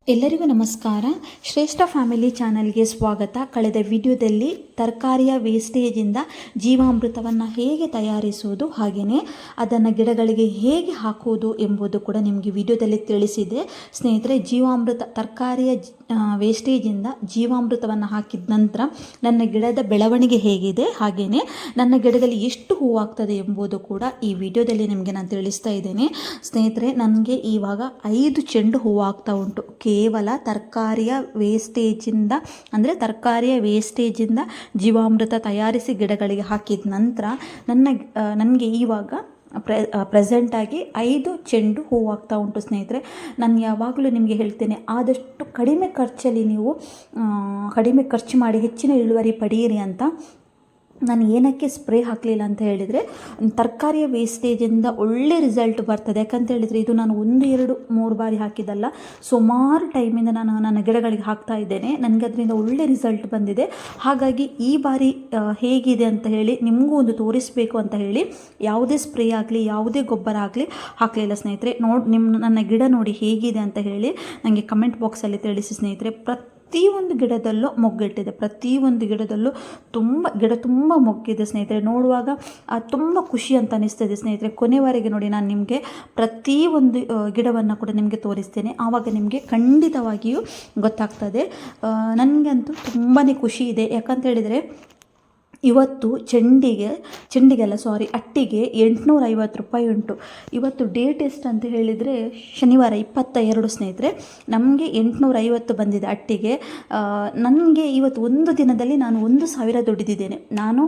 ಎಲ್ಲರಿಗೂ ನಮಸ್ಕಾರ. ಶ್ರೇಷ್ಠ ಫ್ಯಾಮಿಲಿ ಚಾನಲ್ಗೆ ಸ್ವಾಗತ. ಕಳೆದ ವಿಡಿಯೋದಲ್ಲಿ ತರಕಾರಿಯ ವೇಸ್ಟೇಜಿಂದ ಜೀವಾಮೃತವನ್ನು ಹೇಗೆ ತಯಾರಿಸುವುದು, ಹಾಗೆಯೇ ಅದನ್ನು ಗಿಡಗಳಿಗೆ ಹೇಗೆ ಹಾಕುವುದು ಎಂಬುದು ಕೂಡ ನಿಮಗೆ ವಿಡಿಯೋದಲ್ಲಿ ತಿಳಿಸಿದೆ. ಸ್ನೇಹಿತರೆ, ತರಕಾರಿಯ ವೇಸ್ಟೇಜಿಂದ ಜೀವಾಮೃತವನ್ನು ಹಾಕಿದ ನಂತರ ನನ್ನ ಗಿಡದ ಬೆಳವಣಿಗೆ ಹೇಗಿದೆ, ಹಾಗೆಯೇ ನನ್ನ ಗಿಡದಲ್ಲಿ ಎಷ್ಟು ಹೂವಾಗ್ತದೆ ಎಂಬುದು ಕೂಡ ಈ ವಿಡಿಯೋದಲ್ಲಿ ನಿಮಗೆ ನಾನು ತಿಳಿಸ್ತಾ ಇದ್ದೇನೆ. ಸ್ನೇಹಿತರೆ, ನನಗೆ ಇವಾಗ 5 ಚೆಂಡು ಹೂವಾಗ್ತಾ ಉಂಟು. ಕೇವಲ ತರಕಾರಿಯ ವೇಸ್ಟೇಜಿಂದ ಜೀವಾಮೃತ ತಯಾರಿಸಿ ಗಿಡಗಳಿಗೆ ಹಾಕಿದ ನಂತರ ನನಗೆ ಇವಾಗ ಪ್ರೆಸೆಂಟಾಗಿ 5 ಚೆಂಡು ಹೂವಾಗ್ತಾ ಉಂಟು. ಸ್ನೇಹಿತರೆ, ನಾನು ಯಾವಾಗಲೂ ನಿಮಗೆ ಹೇಳ್ತೇನೆ, ಆದಷ್ಟು ಕಡಿಮೆ ಖರ್ಚಲ್ಲಿ ನೀವು ಕಡಿಮೆ ಖರ್ಚು ಮಾಡಿ ಹೆಚ್ಚಿನ ಇಳುವರಿ ಪಡೆಯಿರಿ ಅಂತ. ನಾನು ಏನಕ್ಕೆ ಸ್ಪ್ರೇ ಹಾಕಲಿಲ್ಲ ಅಂತ ಹೇಳಿದರೆ, ತರಕಾರಿಯ ವೇಸ್ಟೇಜಿಂದ ಒಳ್ಳೆ ರಿಸಲ್ಟ್ ಬರ್ತದೆ. ಯಾಕಂತ ಹೇಳಿದರೆ, ಇದು ನಾನು 1, 2, 3 ಬಾರಿ ಹಾಕಿದ್ದಲ್ಲ, ಸುಮಾರು ಟೈಮಿಂದ ನಾನು ನನ್ನ ಗಿಡಗಳಿಗೆ ಹಾಕ್ತಾ ಇದ್ದೇನೆ. ನನಗೆ ಅದರಿಂದ ಒಳ್ಳೆ ರಿಸಲ್ಟ್ ಬಂದಿದೆ. ಹಾಗಾಗಿ ಈ ಬಾರಿ ಹೇಗಿದೆ ಅಂತ ಹೇಳಿ ನಿಮಗೂ ಒಂದು ತೋರಿಸಬೇಕು ಅಂತ ಹೇಳಿ ಯಾವುದೇ ಸ್ಪ್ರೇ ಆಗಲಿ ಯಾವುದೇ ಗೊಬ್ಬರ ಆಗಲಿ ಹಾಕಲಿಲ್ಲ. ಸ್ನೇಹಿತರೆ, ನನ್ನ ಗಿಡ ನೋಡಿ ಹೇಗಿದೆ ಅಂತ ಹೇಳಿ ನನಗೆ ಕಮೆಂಟ್ ಬಾಕ್ಸಲ್ಲಿ ತಿಳಿಸಿ. ಸ್ನೇಹಿತರೆ, ಪ್ರತಿಯೊಂದು ಗಿಡದಲ್ಲೂ ಮೊಗ್ಗಿಟ್ಟಿದೆ. ಪ್ರತಿಯೊಂದು ಗಿಡದಲ್ಲೂ ತುಂಬ ಮೊಗ್ಗಿದೆ. ಸ್ನೇಹಿತರೆ, ನೋಡುವಾಗ ತುಂಬ ಖುಷಿ ಅಂತ ಅನಿಸ್ತದೆ. ಸ್ನೇಹಿತರೆ, ಕೊನೆವರೆಗೆ ನೋಡಿ, ನಾನು ನಿಮಗೆ ಪ್ರತಿಯೊಂದು ಗಿಡವನ್ನು ಕೂಡ ನಿಮಗೆ ತೋರಿಸ್ತೇನೆ. ಆವಾಗ ನಿಮಗೆ ಖಂಡಿತವಾಗಿಯೂ ಗೊತ್ತಾಗ್ತದೆ. ನನಗಂತೂ ತುಂಬಾ ಖುಷಿ ಇದೆ. ಯಾಕಂತ ಹೇಳಿದರೆ, ಇವತ್ತು ಅಟ್ಟಿಗೆ 850 ರೂಪಾಯಿ ಉಂಟು. ಇವತ್ತು ಡೇಟ್ ಎಷ್ಟು ಅಂತ ಹೇಳಿದರೆ ಶನಿವಾರ 22. ಸ್ನೇಹಿತರೆ, ನಮಗೆ 850 ಬಂದಿದೆ ಅಟ್ಟಿಗೆ. ನನಗೆ ಇವತ್ತು ಒಂದು ದಿನದಲ್ಲಿ ನಾನು 1,000 ದುಡಿದಿದ್ದೇನೆ. ನಾನು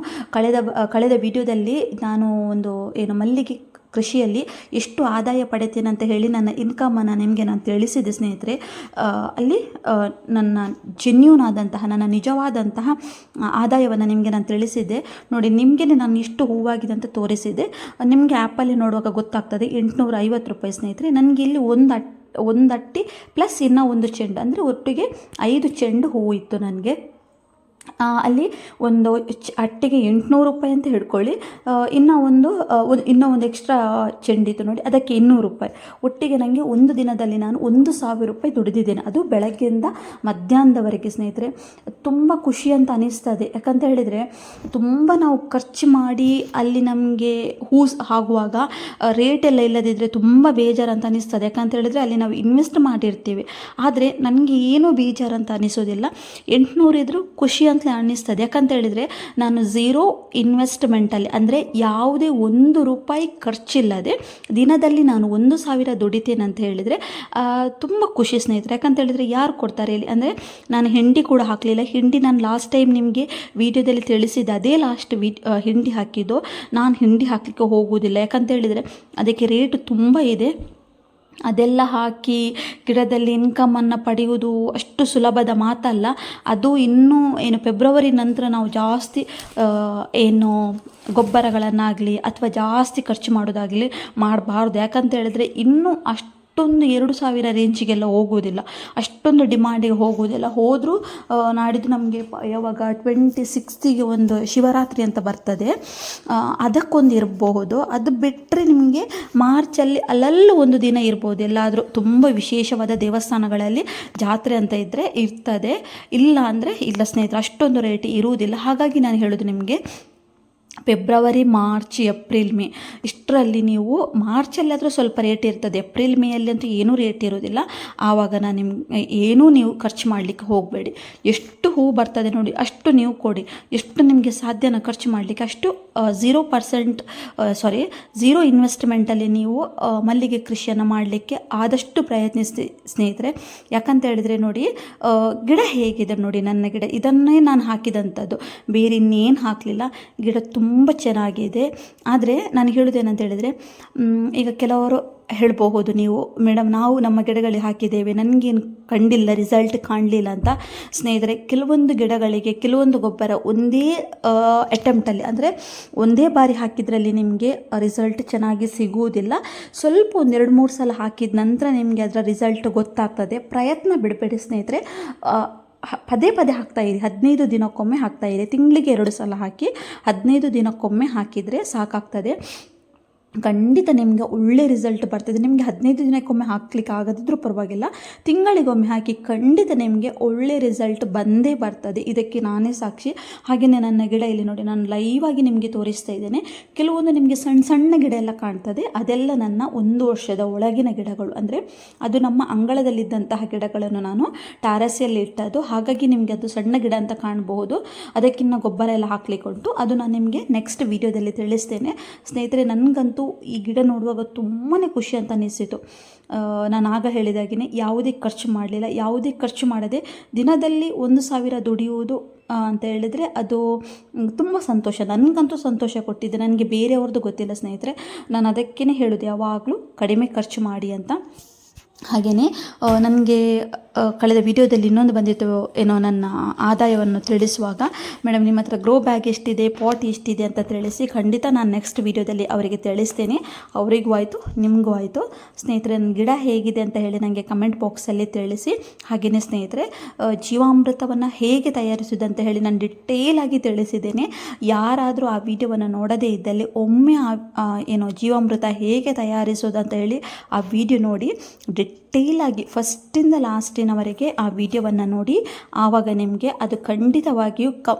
ಕಳೆದ ವಿಡಿಯೋದಲ್ಲಿ ನಾನು ಮಲ್ಲಿಗೆ ಕೃಷಿಯಲ್ಲಿ ಎಷ್ಟು ಆದಾಯ ಪಡಿತೇನೆ ಅಂತ ಹೇಳಿ ನನ್ನ ಇನ್ಕಮನ್ನು ನಿಮಗೆ ನಾನು ತಿಳಿಸಿದೆ. ಸ್ನೇಹಿತರೆ, ಅಲ್ಲಿ ನನ್ನ ಜೆನ್ಯೂನ್ ಆದಂತಹ, ನನ್ನ ನಿಜವಾದಂತಹ ಆದಾಯವನ್ನು ನಿಮಗೆ ನಾನು ತಿಳಿಸಿದ್ದೆ. ನೋಡಿ, ನಿಮಗೆ ನಾನು ಎಷ್ಟು ಹೂವಾಗಿದೆ ಅಂತ ತೋರಿಸಿದೆ. ನಿಮಗೆ ಆ್ಯಪಲ್ಲಿ ನೋಡುವಾಗ ಗೊತ್ತಾಗ್ತದೆ 850 ರೂಪಾಯಿ. ಸ್ನೇಹಿತರೆ, ನನಗೆ ಇಲ್ಲಿ ಒಂದು ಅಟ್ಟಿ ಪ್ಲಸ್ ಇನ್ನೂ ಒಂದು ಚೆಂಡು, ಅಂದರೆ ಒಟ್ಟಿಗೆ 5 ಚೆಂಡು ಹೂವು ಇತ್ತು ನನಗೆ. ಅಲ್ಲಿ ಒಂದು ಅಟ್ಟಿಗೆ 800 ರೂಪಾಯಿ ಅಂತ ಹಿಡ್ಕೊಳ್ಳಿ. ಇನ್ನೂ ಒಂದು ಎಕ್ಸ್ಟ್ರಾ ಚೆಂಡಿತ್ತು ನೋಡಿ, ಅದಕ್ಕೆ 200 ರೂಪಾಯಿ. ಒಟ್ಟಿಗೆ ನನಗೆ ಒಂದು ದಿನದಲ್ಲಿ ನಾನು 1,000 ರೂಪಾಯಿ ದುಡಿದಿದ್ದೇನೆ. ಅದು ಬೆಳಗ್ಗೆಯಿಂದ ಮಧ್ಯಾಹ್ನದವರೆಗೆ. ಸ್ನೇಹಿತರೆ, ತುಂಬ ಖುಷಿ ಅಂತ ಅನಿಸ್ತದೆ. ಯಾಕಂತ ಹೇಳಿದರೆ, ತುಂಬ ನಾವು ಖರ್ಚು ಮಾಡಿ ಅಲ್ಲಿ ನಮಗೆ ಆಗುವಾಗ ರೇಟೆಲ್ಲ ಇಲ್ಲದಿದ್ದರೆ ತುಂಬ ಬೇಜಾರು ಅಂತ ಅನಿಸ್ತದೆ. ಯಾಕಂತ ಹೇಳಿದರೆ, ಅಲ್ಲಿ ನಾವು ಇನ್ವೆಸ್ಟ್ ಮಾಡಿರ್ತೀವಿ. ಆದರೆ ನನಗೆ ಏನೂ ಬೇಜಾರು ಅಂತ ಅನಿಸೋದಿಲ್ಲ. 800 ಇದ್ದರೂ ಖುಷಿ ಅಂತ ಅನ್ನಿಸ್ತದೆ. ಯಾಕಂತ ಹೇಳಿದರೆ, ನಾನು 0 ಇನ್ವೆಸ್ಟ್ಮೆಂಟಲ್ಲಿ, ಅಂದರೆ ಯಾವುದೇ 1 ರೂಪಾಯಿ ಖರ್ಚಿಲ್ಲದೆ ದಿನದಲ್ಲಿ ನಾನು 1,000 ದುಡಿತೇನೆ ಅಂತ ಹೇಳಿದರೆ ತುಂಬ ಖುಷಿ. ಸ್ನೇಹಿತರೆ, ಯಾಕಂತ ಹೇಳಿದರೆ ಯಾರು ಕೊಡ್ತಾರೆ ಇಲ್ಲಿ? ಅಂದರೆ ನಾನು ಹಿಂಡಿ ಕೂಡ ಹಾಕಲಿಲ್ಲ. ಹಿಂಡಿ ನಾನು ಲಾಸ್ಟ್ ಟೈಮ್ ನಿಮಗೆ ವಿಡಿಯೋದಲ್ಲಿ ತಿಳಿಸಿದ್ದೆ, ಅದೇ ಲಾಸ್ಟ್ ಹಿಂಡಿ ಹಾಕಿದ್ದು. ನಾನು ಹಿಂಡಿ ಹಾಕಲಿಕ್ಕೆ ಹೋಗುವುದಿಲ್ಲ. ಯಾಕಂತ ಹೇಳಿದರೆ ಅದಕ್ಕೆ ರೇಟ್ ತುಂಬ ಇದೆ. ಅದೆಲ್ಲ ಹಾಕಿ ಗಿಡದಲ್ಲಿ ಇನ್ಕಮನ್ನು ಪಡೆಯುವುದು ಅಷ್ಟು ಸುಲಭದ ಮಾತಲ್ಲ. ಅದು ಇನ್ನೂ ಫೆಬ್ರವರಿ ನಂತರ ನಾವು ಜಾಸ್ತಿ ಗೊಬ್ಬರಗಳನ್ನಾಗಲಿ ಅಥವಾ ಜಾಸ್ತಿ ಖರ್ಚು ಮಾಡೋದಾಗಲಿ ಮಾಡಬಾರ್ದು. ಯಾಕಂತ ಹೇಳಿದರೆ ಇನ್ನೂ ಅಷ್ಟೊಂದು 2,000 ರೇಂಜಿಗೆಲ್ಲ ಹೋಗೋದಿಲ್ಲ, ಅಷ್ಟೊಂದು ಡಿಮಾಂಡಿಗೆ ಹೋಗೋದಿಲ್ಲ. ಹೋದರೂ ನಾಡಿದ್ದು ನಮಗೆ ಯಾವಾಗ 26ಗೆ ಒಂದು ಶಿವರಾತ್ರಿ ಅಂತ ಬರ್ತದೆ, ಅದಕ್ಕೊಂದು ಇರಬಹುದು. ಅದು ಬಿಟ್ಟರೆ ನಿಮಗೆ ಮಾರ್ಚಲ್ಲಿ ಅಲ್ಲಲ್ಲೂ ಒಂದು ದಿನ ಇರ್ಬೋದು, ಎಲ್ಲಾದರೂ ತುಂಬ ವಿಶೇಷವಾದ ದೇವಸ್ಥಾನಗಳಲ್ಲಿ ಜಾತ್ರೆ ಅಂತ ಇದ್ದರೆ ಇರ್ತದೆ. ಇಲ್ಲ ಅಂದರೆ ಇಲ್ಲ ಸ್ನೇಹಿತರೆ, ಅಷ್ಟೊಂದು ರೇಟ್ ಇರುವುದಿಲ್ಲ. ಹಾಗಾಗಿ ನಾನು ಹೇಳೋದು ನಿಮಗೆ, ಫೆಬ್ರವರಿ, ಮಾರ್ಚ್, ಏಪ್ರಿಲ್, ಮೇ ಇಷ್ಟರಲ್ಲಿ ನೀವು, ಮಾರ್ಚಲ್ಲಾದರೂ ಸ್ವಲ್ಪ ರೇಟ್ ಇರ್ತದೆ, ಏಪ್ರಿಲ್ ಮೇಯಲ್ಲಿ ಅಂತೂ ಏನೂ ರೇಟ್ ಇರೋದಿಲ್ಲ. ಆವಾಗ ನೀವು ಖರ್ಚು ಮಾಡಲಿಕ್ಕೆ ಹೋಗಬೇಡಿ. ಎಷ್ಟು ಹೂ ಬರ್ತದೆ ನೋಡಿ ಅಷ್ಟು ನೀವು ಕೊಡಿ. ಎಷ್ಟು ನಿಮಗೆ ಸಾಧ್ಯನ ಖರ್ಚು ಮಾಡಲಿಕ್ಕೆ ಅಷ್ಟು 0 ಇನ್ವೆಸ್ಟ್ಮೆಂಟಲ್ಲಿ ನೀವು ಮಲ್ಲಿಗೆ ಕೃಷಿಯನ್ನು ಮಾಡಲಿಕ್ಕೆ ಆದಷ್ಟು ಪ್ರಯತ್ನಿಸಿ ಸ್ನೇಹಿತರೆ. ಯಾಕಂತ ಹೇಳಿದರೆ ನೋಡಿ, ಗಿಡ ಹೇಗಿದೆ ನೋಡಿ, ನನ್ನ ಗಿಡ ಇದನ್ನೇ ನಾನು ಹಾಕಿದಂಥದ್ದು, ಬೇರೆ ಇನ್ನೇನು ಹಾಕಲಿಲ್ಲ. ಗಿಡ ತುಂಬ ಚೆನ್ನಾಗಿದೆ. ಆದರೆ ನಾನು ಹೇಳೋದೇನಂತ ಹೇಳಿದರೆ, ಈಗ ಕೆಲವರು ಹೇಳಬಹುದು, ನೀವು ಮೇಡಮ್ ನಾವು ನಮ್ಮ ಗಿಡಗಳಿಗೆ ಹಾಕಿದ್ದೇವೆ, ನನಗೇನು ಕಂಡಿಲ್ಲ, ರಿಸಲ್ಟ್ ಕಾಣಲಿಲ್ಲ ಅಂತ. ಸ್ನೇಹಿತರೆ, ಕೆಲವೊಂದು ಗಿಡಗಳಿಗೆ ಕೆಲವೊಂದು ಗೊಬ್ಬರ ಒಂದೇ ಅಟೆಂಪ್ಟಲ್ಲಿ, ಅಂದರೆ ಒಂದೇ ಬಾರಿ ಹಾಕಿದ್ರಲ್ಲಿ ನಿಮಗೆ ರಿಸಲ್ಟ್ ಚೆನ್ನಾಗಿ ಸಿಗುವುದಿಲ್ಲ. ಸ್ವಲ್ಪ 1-2-3 ಸಲ ಹಾಕಿದ ನಂತರ ನಿಮಗೆ ಅದರ ರಿಸಲ್ಟ್ ಗೊತ್ತಾಗ್ತದೆ. ಪ್ರಯತ್ನ ಬಿಡಬೇಡಿ ಸ್ನೇಹಿತರೆ. ಪದೇ ಹಾಕ್ತಾಯಿರಿ. 15 ದಿನಕ್ಕೊಮ್ಮೆ ಹಾಕ್ತಾಯಿರಿ. ತಿಂಗಳಿಗೆ 2 ಸಲ ಹಾಕಿ 15 ದಿನಕ್ಕೊಮ್ಮೆ ಹಾಕಿದರೆ ಸಾಕಾಗ್ತದೆ. ಖಂಡಿತ ನಿಮಗೆ ಒಳ್ಳೆ ರಿಸಲ್ಟ್ ಬರ್ತದೆ. ನಿಮಗೆ 15 ದಿನಕ್ಕೊಮ್ಮೆ ಹಾಕ್ಲಿಕ್ಕೆ ಆಗದಿದ್ರೂ ಪರವಾಗಿಲ್ಲ, ತಿಂಗಳಿಗೊಮ್ಮೆ ಹಾಕಿ ಖಂಡಿತ ನಿಮಗೆ ಒಳ್ಳೆ ರಿಸಲ್ಟ್ ಬಂದೇ ಬರ್ತದೆ. ಇದಕ್ಕೆ ನಾನೇ ಸಾಕ್ಷಿ. ಹಾಗೆಯೇ ನನ್ನ ಗಿಡ ಇಲ್ಲಿ ನೋಡಿ, ನಾನು ಲೈವಾಗಿ ನಿಮಗೆ ತೋರಿಸ್ತಾ ಇದ್ದೇನೆ. ಕೆಲವೊಂದು ನಿಮಗೆ ಸಣ್ಣ ಸಣ್ಣ ಗಿಡ ಎಲ್ಲ ಕಾಣ್ತದೆ, ಅದೆಲ್ಲ ನನ್ನ 1 ವರ್ಷದ ಒಳಗಿನ ಗಿಡಗಳು. ಅಂದರೆ ಅದು ನಮ್ಮ ಅಂಗಳದಲ್ಲಿದ್ದಂತಹ ಗಿಡಗಳನ್ನು ನಾನು ಟ್ಯಾರಸಿಯಲ್ಲಿ ಇಟ್ಟದ್ದು, ಹಾಗಾಗಿ ನಿಮಗೆ ಅದು ಸಣ್ಣ ಗಿಡ ಅಂತ ಕಾಣಬಹುದು. ಅದಕ್ಕಿಂತ ಗೊಬ್ಬರ ಎಲ್ಲ ಹಾಕ್ಲಿಕ್ಕೆ ಉಂಟು, ಅದು ನಾನು ನಿಮಗೆ ನೆಕ್ಸ್ಟ್ ವಿಡಿಯೋದಲ್ಲಿ ತಿಳಿಸ್ತೇನೆ. ಸ್ನೇಹಿತರೆ, ನನಗಂತೂ ಈ ಗಿಡ ನೋಡುವಾಗ ತುಂಬಾ ಖುಷಿ ಅಂತ ಅನಿಸಿತು. ನಾನು ಆಗ ಹೇಳಿದಾಗಿಯೇ ಯಾವುದೇ ಖರ್ಚು ಮಾಡಲಿಲ್ಲ. ಯಾವುದೇ ಖರ್ಚು ಮಾಡದೆ ದಿನದಲ್ಲಿ 1,000 ದುಡಿಯುವುದು ಅಂತ ಹೇಳಿದರೆ ಅದು ತುಂಬ ಸಂತೋಷ. ನನಗಂತೂ ಸಂತೋಷ ಕೊಟ್ಟಿದ್ದೆ. ನನಗೆ ಬೇರೆಯವ್ರದ್ದು ಗೊತ್ತಿಲ್ಲ ಸ್ನೇಹಿತರೆ. ನಾನು ಅದಕ್ಕೇ ಹೇಳೋದು ಯಾವಾಗಲೂ ಕಡಿಮೆ ಖರ್ಚು ಮಾಡಿ ಅಂತ. ಹಾಗೆಯೇ ನನಗೆ ಕಳೆದ ವಿಡಿಯೋದಲ್ಲಿ ಇನ್ನೊಂದು ಬಂದಿತ್ತು, ಏನೋ ನನ್ನ ಆದಾಯವನ್ನು ತಿಳಿಸುವಾಗ, ಮೇಡಮ್ ನಿಮ್ಮ ಹತ್ರ ಗ್ರೋ ಬ್ಯಾಗ್ ಎಷ್ಟಿದೆ, ಪಾಟ್ ಎಷ್ಟಿದೆ ಅಂತ ತಿಳಿಸಿ. ಖಂಡಿತ ನಾನು ನೆಕ್ಸ್ಟ್ ವಿಡಿಯೋದಲ್ಲಿ ಅವರಿಗೆ ತಿಳಿಸ್ತೇನೆ. ಅವರಿಗೂ ಆಯಿತು, ನಿಮಗೂ ಆಯಿತು. ಸ್ನೇಹಿತರೆ, ನನ್ನ ಗಿಡ ಹೇಗಿದೆ ಅಂತ ಹೇಳಿ ನನಗೆ ಕಮೆಂಟ್ ಬಾಕ್ಸಲ್ಲಿ ತಿಳಿಸಿ. ಹಾಗೆಯೇ ಸ್ನೇಹಿತರೆ, ಜೀವಾಮೃತವನ್ನು ಹೇಗೆ ತಯಾರಿಸುವುದಂತ ಹೇಳಿ ನಾನು ಡಿಟೇಲಾಗಿ ತಿಳಿಸಿದ್ದೇನೆ. ಯಾರಾದರೂ ಆ ವಿಡಿಯೋವನ್ನು ನೋಡದೇ ಇದ್ದಲ್ಲಿ ಒಮ್ಮೆ ಏನೋ ಜೀವಾಮೃತ ಹೇಗೆ ತಯಾರಿಸೋದಂತ ಹೇಳಿ ಆ ವಿಡಿಯೋ ನೋಡಿ, ಡಿಟೇಲಾಗಿ ಫಸ್ಟಿಂದ ಲಾಸ್ಟಿನವರೆಗೆ ಆ ವಿಡಿಯೋವನ್ನು ನೋಡಿ. ಆವಾಗ ನಿಮಗೆ ಅದು ಖಂಡಿತವಾಗಿಯೂ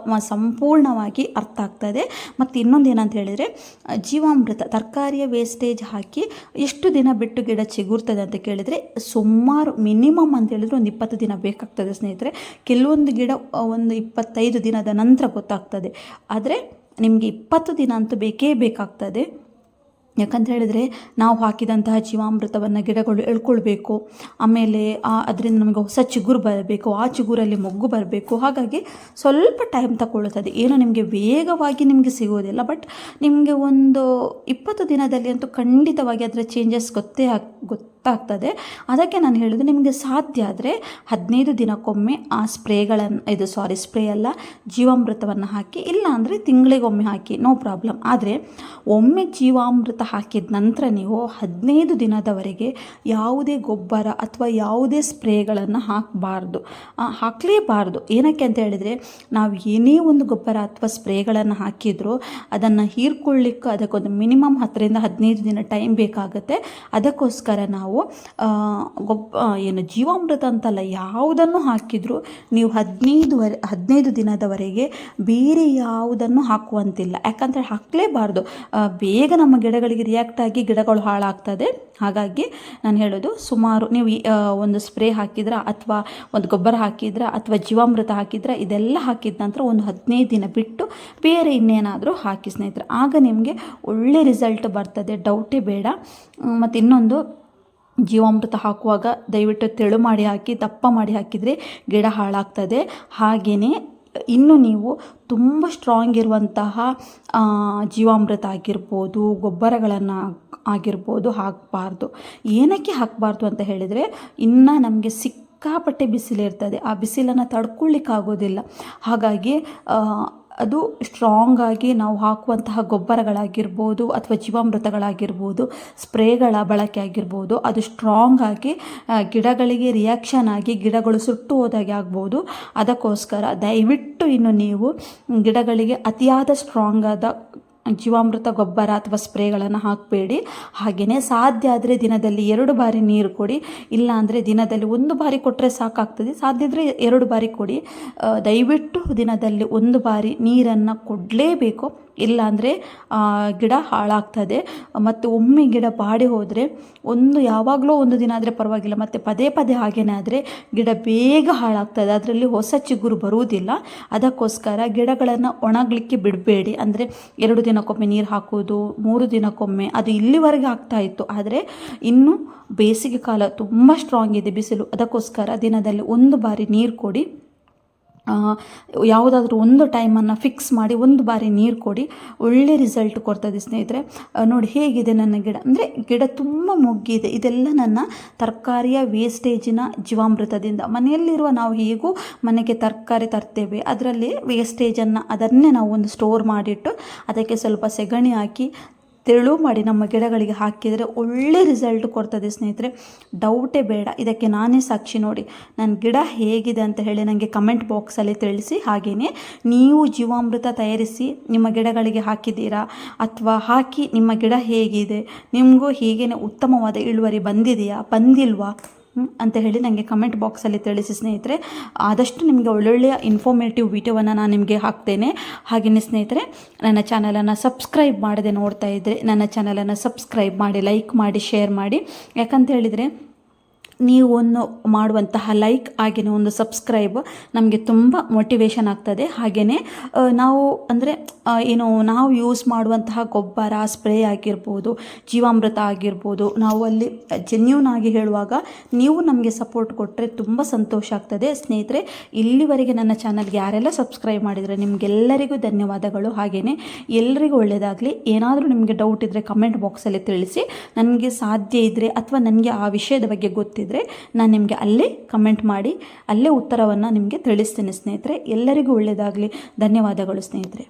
ಸಂಪೂರ್ಣವಾಗಿ ಅರ್ಥ ಆಗ್ತದೆ. ಮತ್ತು ಇನ್ನೊಂದು ಏನಂತ ಹೇಳಿದರೆ, ಜೀವಾಮೃತ ತರಕಾರಿಯ ವೇಸ್ಟೇಜ್ ಹಾಕಿ ಎಷ್ಟು ದಿನ ಬಿಟ್ಟು ಗಿಡ ಚಿಗುರ್ತದೆ ಅಂತ ಕೇಳಿದರೆ, ಸುಮಾರು ಮಿನಿಮಮ್ ಅಂತ ಹೇಳಿದರೆ ಒಂದು 20 ದಿನ ಬೇಕಾಗ್ತದೆ ಸ್ನೇಹಿತರೆ. ಕೆಲವೊಂದು ಗಿಡ ಒಂದು 25 ದಿನದ ನಂತರ ಗೊತ್ತಾಗ್ತದೆ, ಆದರೆ ನಿಮಗೆ 20 ದಿನ ಅಂತೂ ಬೇಕೇ ಬೇಕಾಗ್ತದೆ. ಯಾಕಂತ ಹೇಳಿದರೆ ನಾವು ಹಾಕಿದಂತಹ ಜೀವಾಮೃತವನ್ನು ಗಿಡಗಳು ಎಳ್ಕೊಳ್ಬೇಕು, ಆಮೇಲೆ ಅದರಿಂದ ನಮಗೆ ಹೊಸ ಚಿಗುರು ಬರಬೇಕು, ಆ ಚಿಗುರಲ್ಲಿ ಮೊಗ್ಗು ಬರಬೇಕು. ಹಾಗಾಗಿ ಸ್ವಲ್ಪ ಟೈಮ್ ತಗೊಳ್ಳುತ್ತದೆ. ಏನೋ ನಿಮಗೆ ವೇಗವಾಗಿ ನಿಮಗೆ ಸಿಗೋದಿಲ್ಲ, ಬಟ್ ನಿಮಗೆ ಒಂದು 20 ದಿನದಲ್ಲಿ ಅಂತೂ ಖಂಡಿತವಾಗಿ ಅದರ ಚೇಂಜಸ್ ಗೊತ್ತಾಗ್ತದೆ. ಅದಕ್ಕೆ ನಾನು ಹೇಳೋದು, ನಿಮಗೆ ಸಾಧ್ಯ ಆದರೆ 15 ದಿನಕ್ಕೊಮ್ಮೆ ಆ ಸ್ಪ್ರೇಗಳನ್ನು ಸ್ಪ್ರೇ ಅಲ್ಲ, ಜೀವಾಮೃತವನ್ನು ಹಾಕಿ. ಇಲ್ಲ ಅಂದರೆ ತಿಂಗಳಿಗೊಮ್ಮೆ ಹಾಕಿ, ನೋ ಪ್ರಾಬ್ಲಮ್. ಆದರೆ ಒಮ್ಮೆ ಜೀವಾಮೃತ ಹಾಕಿದ ನಂತರ ನೀವು 15 ದಿನದವರೆಗೆ ಯಾವುದೇ ಗೊಬ್ಬರ ಅಥವಾ ಯಾವುದೇ ಸ್ಪ್ರೇಗಳನ್ನು ಹಾಕಲೇಬಾರ್ದು. ಏನಕ್ಕೆ ಅಂತ ಹೇಳಿದರೆ, ನಾವು ಏನೇ ಒಂದು ಗೊಬ್ಬರ ಅಥವಾ ಸ್ಪ್ರೇಗಳನ್ನು ಹಾಕಿದರೂ ಅದನ್ನು ಹೀರ್ಕೊಳ್ಳಿಕ್ಕೆ ಅದಕ್ಕೊಂದು ಮಿನಿಮಮ್ 10 ರಿಂದ 15 ದಿನ ಟೈಮ್ ಬೇಕಾಗುತ್ತೆ. ಅದಕ್ಕೋಸ್ಕರ ನಾವು ಜೀವಾಮೃತ ಅಂತಲ್ಲ, ಯಾವುದನ್ನು ಹಾಕಿದರೂ ನೀವು 15 ದಿನದವರೆಗೆ ಬೇರೆ ಯಾವುದನ್ನು ಹಾಕುವಂತಿಲ್ಲ. ಯಾಕಂದರೆ ಹಾಕಲೇಬಾರ್ದು, ಬೇಗ ನಮ್ಮ ಗಿಡಗಳಿಗೆ ರಿಯಾಕ್ಟ್ ಆಗಿ ಗಿಡಗಳು ಹಾಳಾಗ್ತದೆ. ಹಾಗಾಗಿ ನಾನು ಹೇಳೋದು, ಸುಮಾರು ನೀವು ಒಂದು ಸ್ಪ್ರೇ ಹಾಕಿದ್ರೆ ಅಥವಾ ಒಂದು ಗೊಬ್ಬರ ಹಾಕಿದ್ರೆ ಅಥವಾ ಜೀವಾಮೃತ ಹಾಕಿದ್ರೆ, ಇದೆಲ್ಲ ಹಾಕಿದ ನಂತರ ಒಂದು 15 ದಿನ ಬಿಟ್ಟು ಬೇರೆ ಇನ್ನೇನಾದರೂ ಹಾಕಿ ಸ್ನೇಹಿತರೆ. ಆಗ ನಿಮಗೆ ಒಳ್ಳೆ ರಿಸಲ್ಟ್ ಬರ್ತದೆ, ಡೌಟೇ ಬೇಡ. ಮತ್ತು ಇನ್ನೊಂದು, ಜೀವಾಮೃತ ಹಾಕುವಾಗ ದಯವಿಟ್ಟು ತೆಳು ಮಾಡಿ ಹಾಕಿ, ದಪ್ಪ ಮಾಡಿ ಹಾಕಿದರೆ ಗಿಡ ಹಾಳಾಗ್ತದೆ. ಹಾಗೆಯೇ ಇನ್ನು ನೀವು ತುಂಬ ಸ್ಟ್ರಾಂಗ್ ಇರುವಂತಹ ಜೀವಾಮೃತ ಆಗಿರ್ಬೋದು, ಗೊಬ್ಬರಗಳನ್ನು ಆಗಿರ್ಬೋದು ಹಾಕಬಾರ್ದು. ಏನಕ್ಕೆ ಹಾಕಬಾರ್ದು ಅಂತ ಹೇಳಿದರೆ, ಇನ್ನು ನಮಗೆ ಸಿಕ್ಕಾಪಟ್ಟೆ ಬಿಸಿಲಿರ್ತದೆ, ಆ ಬಿಸಿಲನ್ನು ತಡ್ಕೊಳ್ಳಿಕ್ಕಾಗೋದಿಲ್ಲ. ಹಾಗಾಗಿ ಅದು ಸ್ಟ್ರಾಂಗಾಗಿ ನಾವು ಹಾಕುವಂತಹ ಗೊಬ್ಬರಗಳಾಗಿರ್ಬೋದು ಅಥವಾ ಜೀವಾಮೃತಗಳಾಗಿರ್ಬೋದು, ಸ್ಪ್ರೇಗಳ ಬಳಕೆ ಆಗಿರ್ಬೋದು, ಅದು ಸ್ಟ್ರಾಂಗ್ ಆಗಿ ಗಿಡಗಳಿಗೆ ರಿಯಾಕ್ಷನ್ ಆಗಿ ಗಿಡಗಳು ಸುಟ್ಟು ಹೋದಾಗೆ ಆಗ್ಬೋದು. ಅದಕ್ಕೋಸ್ಕರ ದಯವಿಟ್ಟು ಇನ್ನು ನೀವು ಗಿಡಗಳಿಗೆ ಅತಿಯಾದ ಸ್ಟ್ರಾಂಗ್ ಆದ ಜೀವಾಮೃತ ಗೊಬ್ಬರ ಅಥವಾ ಸ್ಪ್ರೇಗಳನ್ನು ಹಾಕಬೇಡಿ. ಹಾಗೆಯೇ ಸಾಧ್ಯ ಆದರೆ ದಿನದಲ್ಲಿ 2 ಬಾರಿ ನೀರು ಕೊಡಿ. ಇಲ್ಲ ಅಂದರೆ ದಿನದಲ್ಲಿ 1 ಬಾರಿ ಕೊಟ್ಟರೆ ಸಾಕಾಗ್ತದೆ. ಸಾಧ್ಯ ಇದ್ದರೆ 2 ಬಾರಿ ಕೊಡಿ. ದಯವಿಟ್ಟು ದಿನದಲ್ಲಿ 1 ಬಾರಿ ನೀರನ್ನು ಕೊಡಲೇಬೇಕು. ಇಲ್ಲಾಂದರೆ ಗಿಡ ಹಾಳಾಗ್ತದೆ. ಮತ್ತು ಒಮ್ಮೆ ಗಿಡ ಬಾಡಿ ಹೋದರೆ ಯಾವಾಗಲೂ ಒಂದು ದಿನ ಆದರೆ ಪರವಾಗಿಲ್ಲ, ಮತ್ತು ಪದೇ ಪದೇ ಹಾಗೇನೇ ಆದರೆ ಗಿಡ ಬೇಗ ಹಾಳಾಗ್ತದೆ, ಅದರಲ್ಲಿ ಹೊಸ ಚಿಗುರು ಬರುವುದಿಲ್ಲ. ಅದಕ್ಕೋಸ್ಕರ ಗಿಡಗಳನ್ನು ಒಣಗಲಿಕ್ಕೆ ಬಿಡಬೇಡಿ. ಅಂದರೆ 2 ದಿನಕ್ಕೊಮ್ಮೆ ನೀರು ಹಾಕೋದು, 3 ದಿನಕ್ಕೊಮ್ಮೆ, ಅದು ಇಲ್ಲಿವರೆಗೆ ಆಗ್ತಾಯಿತ್ತು. ಆದರೆ ಇನ್ನು ಬೇಸಿಗೆ ಕಾಲ ತುಂಬ ಸ್ಟ್ರಾಂಗ್ ಇದೆ ಬಿಸಿಲು. ಅದಕ್ಕೋಸ್ಕರ ದಿನದಲ್ಲಿ 1 ಬಾರಿ ನೀರು ಕೊಡಿ. ಯಾವುದಾದ್ರೂ ಒಂದು ಟೈಮನ್ನು ಫಿಕ್ಸ್ ಮಾಡಿ 1 ಬಾರಿ ನೀರು ಕೊಡಿ. ಒಳ್ಳೆ ರಿಸಲ್ಟ್ ಕೊಡ್ತದೆ ಸ್ನೇಹಿತರೆ. ನೋಡಿ ಹೇಗಿದೆ ನನ್ನ ಗಿಡ, ಅಂದರೆ ಗಿಡ ತುಂಬ ಮೊಗ್ಗಿದೆ. ಇದೆಲ್ಲ ನನ್ನ ತರಕಾರಿಯ ವೇಸ್ಟೇಜಿನ ಜೀವಾಮೃತದಿಂದ. ಮನೆಯಲ್ಲಿರುವ ನಾವು ಹೇಗೂ ಮನೆಗೆ ತರಕಾರಿ ತರ್ತೇವೆ, ಅದರಲ್ಲಿ ವೇಸ್ಟೇಜನ್ನು ಅದನ್ನೇ ನಾವು ಒಂದು ಸ್ಟೋರ್ ಮಾಡಿಟ್ಟು ಅದಕ್ಕೆ ಸ್ವಲ್ಪ ಸೆಗಣಿ ಹಾಕಿ ತೆಳು ಮಾಡಿ ನಮ್ಮ ಗಿಡಗಳಿಗೆ ಹಾಕಿದರೆ ಒಳ್ಳೆ ರಿಸಲ್ಟ್ ಕೊಡ್ತದೆ ಸ್ನೇಹಿತರೆ, ಡೌಟೇ ಬೇಡ. ಇದಕ್ಕೆ ನಾನೇ ಸಾಕ್ಷಿ ನೋಡಿ. ನನ್ನ ಗಿಡ ಹೇಗಿದೆ ಅಂತ ಹೇಳಿ ನನಗೆ ಕಮೆಂಟ್ ಬಾಕ್ಸಲ್ಲಿ ತಿಳಿಸಿ. ಹಾಗೆಯೇ ನೀವು ಜೀವಾಮೃತ ತಯಾರಿಸಿ ನಿಮ್ಮ ಗಿಡಗಳಿಗೆ ಹಾಕಿದ್ದೀರಾ ಅಥವಾ ಹಾಕಿ ನಿಮ್ಮ ಗಿಡ ಹೇಗಿದೆ, ನಿಮಗೂ ಹೀಗೇ ಉತ್ತಮವಾದ ಇಳುವರಿ ಬಂದಿಲ್ವಾ ಅಂತ ಹೇಳಿ ನನಗೆ ಕಮೆಂಟ್ ಬಾಕ್ಸಲ್ಲಿ ತಿಳಿಸಿ ಸ್ನೇಹಿತರೆ. ಆದಷ್ಟು ನಿಮಗೆ ಒಳ್ಳೊಳ್ಳೆಯ ಇನ್ಫಾರ್ಮೇಟಿವ್ ವಿಡಿಯೋವನ್ನು ನಾನು ನಿಮಗೆ ಹಾಕ್ತೇನೆ. ಹಾಗೆಯೇ ಸ್ನೇಹಿತರೆ, ನನ್ನ ಚಾನಲನ್ನು ಸಬ್ಸ್ಕ್ರೈಬ್ ಮಾಡದೆ ನೋಡ್ತಾ ಇದ್ದರೆ ನನ್ನ ಚಾನಲನ್ನು ಸಬ್ಸ್ಕ್ರೈಬ್ ಮಾಡಿ, ಲೈಕ್ ಮಾಡಿ, ಶೇರ್ ಮಾಡಿ. ಯಾಕಂತ ಹೇಳಿದರೆ ನೀವು ಒಂದು ಮಾಡುವಂತಹ ಲೈಕ್ ಹಾಗೆಯೇ ಒಂದು ಸಬ್ಸ್ಕ್ರೈಬ್ ನಮಗೆ ತುಂಬ ಮೋಟಿವೇಶನ್ ಆಗ್ತದೆ. ಹಾಗೆಯೇ ನಾವು ಅಂದರೆ ನಾವು ಯೂಸ್ ಮಾಡುವಂತಹ ಗೊಬ್ಬರ, ಸ್ಪ್ರೇ ಆಗಿರ್ಬೋದು, ಜೀವಾಮೃತ ಆಗಿರ್ಬೋದು, ನಾವು ಅಲ್ಲಿ ಜೆನ್ಯೂನ್ ಆಗಿ ಹೇಳುವಾಗ ನೀವು ನಮಗೆ ಸಪೋರ್ಟ್ ಕೊಟ್ಟರೆ ತುಂಬ ಸಂತೋಷ ಆಗ್ತದೆ. ಸ್ನೇಹಿತರೆ, ಇಲ್ಲಿವರೆಗೆ ನನ್ನ ಚಾನಲ್ಗೆ ಯಾರೆಲ್ಲ ಸಬ್ಸ್ಕ್ರೈಬ್ ಮಾಡಿದರೆ ನಿಮಗೆಲ್ಲರಿಗೂ ಧನ್ಯವಾದಗಳು. ಹಾಗೆಯೇ ಎಲ್ಲರಿಗೂ ಒಳ್ಳೆಯದಾಗಲಿ. ಏನಾದರೂ ನಿಮಗೆ ಡೌಟ್ ಇದ್ದರೆ ಕಮೆಂಟ್ ಬಾಕ್ಸಲ್ಲಿ ತಿಳಿಸಿ. ನನಗೆ ಸಾಧ್ಯ ಇದ್ದರೆ ಅಥವಾ ನನಗೆ ಆ ವಿಷಯದ ಬಗ್ಗೆ ಗೊತ್ತಿದ್ದರೆ ನಾನು ನಿಮಗೆ ಅಲ್ಲೇ ಕಮೆಂಟ್ ಮಾಡಿ ಅಲ್ಲೇ ಉತ್ತರವನ್ನು ನಿಮಗೆ ತಿಳಿಸ್ತೀನಿ ಸ್ನೇಹಿತರೆ. ಎಲ್ಲರಿಗೂ ಒಳ್ಳೆಯದಾಗಲಿ. ಧನ್ಯವಾದಗಳು ಸ್ನೇಹಿತರೆ.